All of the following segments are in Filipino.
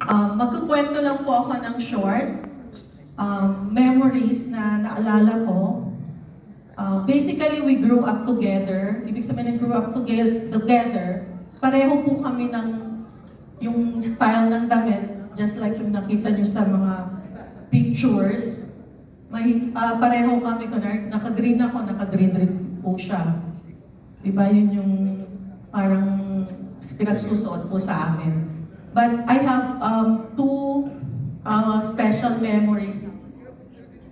Magkukwento lang po ako ng short memories na naalala ko. Basically, we grew up together. Ibig sabihin, grew up together. Pareho po kami ng yung style ng damit, just like yung nakita nyo sa mga pictures. Pareho kami, naka-green ako, naka-green rin po siya. Diba, yun yung parang pinagsusuot po sa amin. But I have two special memories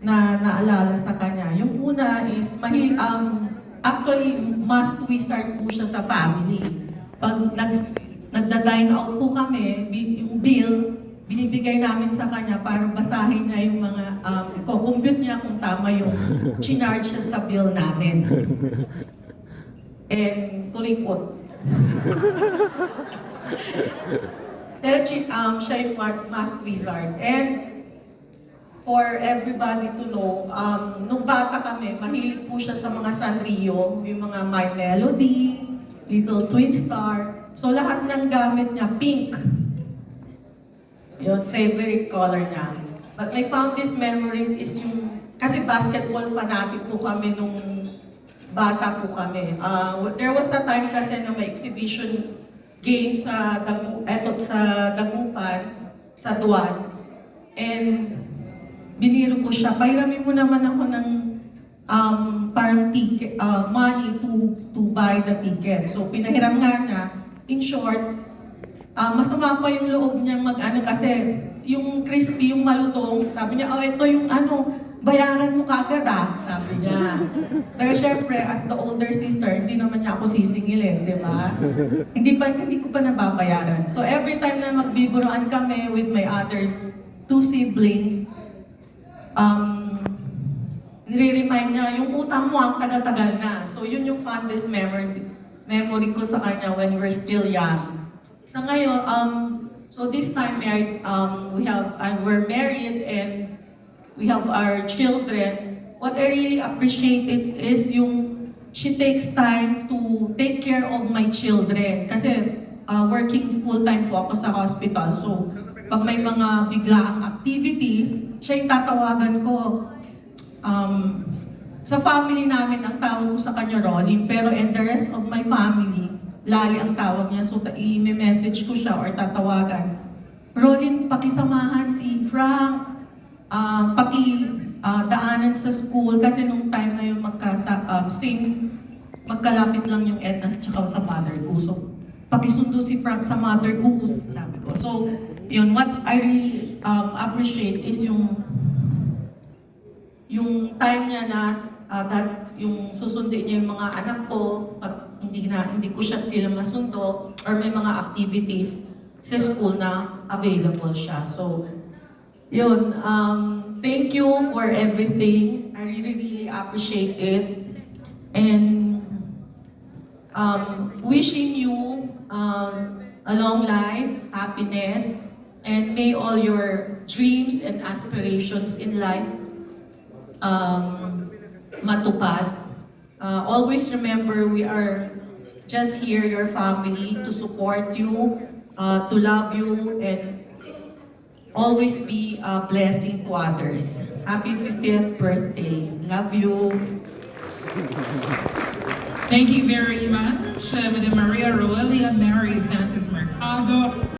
na naalala sa kanya. Yung una is, actually, math wizard po siya sa family. Pag nagda-dine out po kami, yung bill, binibigay namin sa kanya para basahin niya yung mga, i-compute niya kung tama yung chinarge siya sa bill namin. And kuripot. Pero siya yung math wizard. And for everybody to know, nung bata kami, mahilig po siya sa mga Sanrio, yung mga My Melody, Little Twin Star. So lahat ng gamit niya, pink. Yun, favorite color niya. But my fondest memories is yung, kasi basketball fanatic po kami nung bata po kami. There was a time kasi na may exhibition game sa Dagupan, sa Duan. And biniro ko siya, pairamin mo naman ako ng parang ticket, money to buy the ticket. So pinahiram nga niya. In short, masama pa yung loob niya kasi yung crispy, yung malutong, sabi niya, oh, ito yung bayaran mo kagad sabi niya. Pero syempre, as the older sister, hindi naman niya ako sisingilin, di ba? Hindi ko pa nababayaran. So every time na magbiburuan kami with my other two siblings, nire-remind niya, yung utang mo ang tagal-tagal na. So yun yung fondest memory ko sa kanya when we're still young. Sa ngayon, so this time we're married and we have our children. What I really appreciated is she takes time to take care of my children. Kasi working full-time po ako sa hospital. So pag may mga biglaang activities, siya yung tatawagan ko. Sa family namin, ang tawag ko sa kanya Rolly, pero and the rest of my family, Lali ang tawag niya. So i-message ko siya or tatawagan. Rolly, pakisamahan si Frank, pati daanan sa school, kasi nung time na yung magkalapit lang yung Edna's tsaka sa mother ko. So pakisundo si Frank sa mother ko, sabi ko. So yun, what I really appreciate is yung time niya na that yung susundin niya yung mga anak ko pag hindi ko siya sila masundo or may mga activities sa school na available siya. So yun, thank you for everything. I really appreciate it. And wishing you a long life, happiness, and may all your dreams and aspirations in life matupad. Always remember, we are just here, your family, to support you, to love you, and always be a blessing to others. Happy 50th birthday. Love you. Thank you very much, Madam Maria Roelia Mary Santos Mercado.